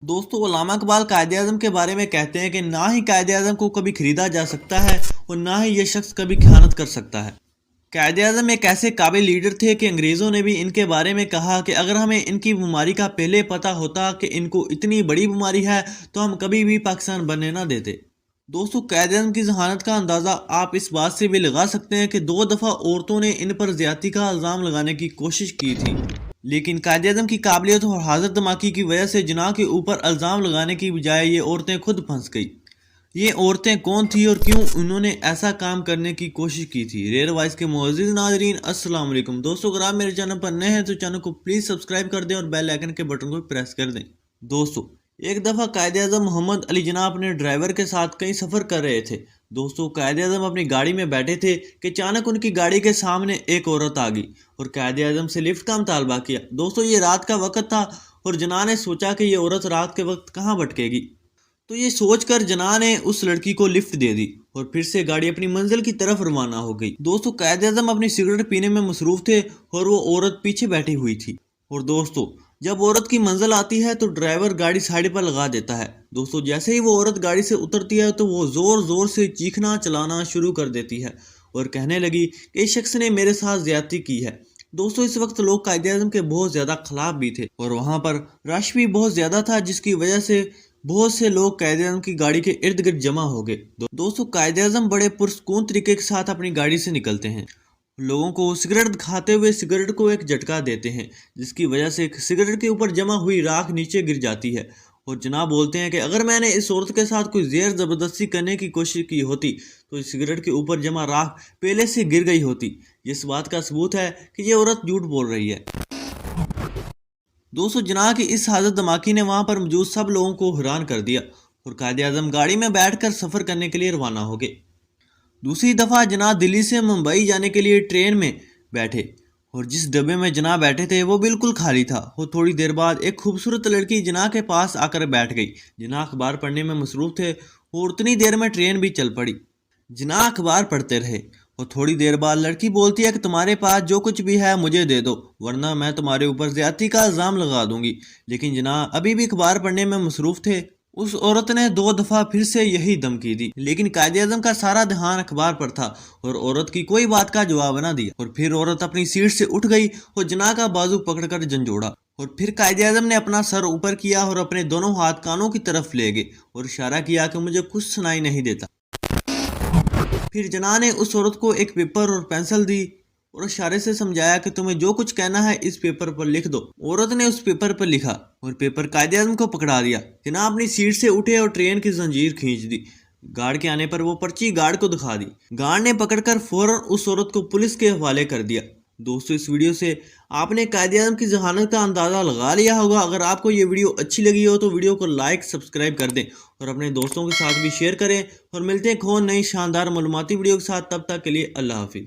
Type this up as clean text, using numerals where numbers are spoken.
दोस्तों उलामा इकबाल कायदे आज़म के बारे में कहते हैं कि ना ही कायदे आज़म को कभी खरीदा जा सकता है और ना ही ये शख्स कभी खयानत कर सकता है। कायदे आज़म एक ऐसे काबिल लीडर थे कि अंग्रेज़ों ने भी इनके बारे में कहा कि अगर हमें इनकी बीमारी का पहले पता होता कि इनको इतनी बड़ी बीमारी है तो हम कभी भी पाकिस्तान बनने ना देते। दोस्तों कायदे आज़म की जहानत का अंदाज़ा आप इस बात से भी लगा सकते हैं कि 2 दफ़ा औरतों ने इन पर ज़्यादती का इल्ज़ाम लगाने की कोशिश की थी, लेकिन कायदे आज़म की काबिलियत और हाजिर दिमागी की वजह से जिनाह के ऊपर इल्ज़ाम लगाने की बजाय ये औरतें खुद फंस गई। ये औरतें कौन थी और क्यों उन्होंने ऐसा काम करने की कोशिश की थी? रेयर वॉइस के मुअज़्ज़िज़ नाज़रीन अस्सलाम वालेकुम। दोस्तों अगर आप मेरे चैनल पर नए हैं तो चैनल को प्लीज़ सब्सक्राइब कर दें और बेल आइकन के बटन को प्रेस कर दें। दोस्तों एक दफ़ा कायदे आज़म मोहम्मद अली जिन्ना अपने ड्राइवर के साथ कहीं सफ़र कर रहे थे। दोस्तों कायदे आज़म अपनी गाड़ी में बैठे थे कि अचानक उनकी गाड़ी के सामने एक औरत आ गई और कायदे आज़म से लिफ्ट का मुतालबा किया। दोस्तों ये रात का वक्त था और जिन्ना ने सोचा कि ये औरत रात के वक्त कहाँ भटकेगी, तो ये सोचकर जिन्ना ने उस लड़की को लिफ्ट दे दी और फिर से गाड़ी अपनी मंजिल की तरफ रवाना हो गई। दोस्तों कायदे आज़म अपनी सिगरेट पीने में मसरूफ थे और वो औरत पीछे बैठी हुई थी। और दोस्तों जब औरत की मंजिल आती है तो ड्राइवर गाड़ी साइड पर लगा देता है। दोस्तों जैसे ही वो औरत गाड़ी से उतरती है तो वो ज़ोर ज़ोर से चीखना चलाना शुरू कर देती है और कहने लगी कि इस शख्स ने मेरे साथ ज्यादती की है। दोस्तों इस वक्त लोग कायदे आज़म के बहुत ज़्यादा खिलाफ भी थे और वहाँ पर रश भी बहुत ज़्यादा था, जिसकी वजह से बहुत से लोग कायदे आज़म की गाड़ी के इर्द गिर्द जमा हो गए। दोस्तों कायदे आज़म बड़े पुरसकून तरीके के साथ अपनी गाड़ी से निकलते हैं, लोगों को सिगरेट दिखाते हुए सिगरेट को एक झटका देते हैं, जिसकी वजह से सिगरेट के ऊपर जमा हुई राख नीचे गिर जाती है। और जनाब बोलते हैं कि अगर मैंने इस औरत के साथ कोई ज़ेर ज़बरदस्ती करने की कोशिश की होती तो इस सिगरेट के ऊपर जमा राख पहले से गिर गई होती। इस बात का सबूत है कि ये औरत झूठ बोल रही है। दोस्तों जिन्ना की इस हाजत दिमागी ने वहां पर मौजूद सब लोगों को हैरान कर दिया और कायदे आज़म गाड़ी में बैठकर सफ़र करने के लिए रवाना हो गए। दूसरी दफ़ा जिन्ना दिल्ली से मुंबई जाने के लिए ट्रेन में बैठे और जिस डब्बे में जिन्ना बैठे थे वो बिल्कुल खाली था। और थोड़ी देर बाद एक खूबसूरत लड़की जिन्ना के पास आकर बैठ गई। जिन्ना अखबार पढ़ने में मसरूफ़ थे और उतनी देर में ट्रेन भी चल पड़ी। जिन्ना अखबार पढ़ते रहे और थोड़ी देर बाद लड़की बोलती है कि तुम्हारे पास जो कुछ भी है मुझे दे दो, वरना मैं तुम्हारे ऊपर ज़्यादती का इल्ज़ाम लगा दूंगी। लेकिन जिन्ना अभी भी अखबार पढ़ने में मसरूफ़ थे। उस औरत ने 2 दफ़ा फिर से यही धमकी दी, लेकिन कायदे आज़म का सारा ध्यान अखबार पर था और औरत की कोई बात का जवाब न दिया। और फिर औरत अपनी सीट से उठ गई और जिन्ना का बाजू पकड़कर झंझोड़ा और फिर कायदे आज़म ने अपना सर ऊपर किया और अपने दोनों हाथ कानों की तरफ ले गए और इशारा किया कि मुझे कुछ सुनाई नहीं देता। फिर जिन्ना ने उस औरत को एक पेपर और पेंसिल दी और इशारे से समझाया कि तुम्हें जो कुछ कहना है इस पेपर पर लिख दो। औरत ने उस पेपर पर लिखा और पेपर कायदे आज़म को पकड़ा दिया। जिन्ना अपनी सीट से उठे और ट्रेन की जंजीर खींच दी। गार्ड के आने पर वो पर्ची गार्ड को दिखा दी। गार्ड ने पकड़कर फौरन उस औरत को पुलिस के हवाले कर दिया। दोस्तों इस वीडियो से आपने कायदे आज़म की जहानत का अंदाज़ा लगा लिया होगा। अगर आपको ये वीडियो अच्छी लगी हो तो वीडियो को लाइक सब्सक्राइब कर दें और अपने दोस्तों के साथ भी शेयर करें। और मिलते हैं एक और नई शानदार मालूमाती वीडियो के साथ, तब तक के लिए अल्लाह हाफिज़।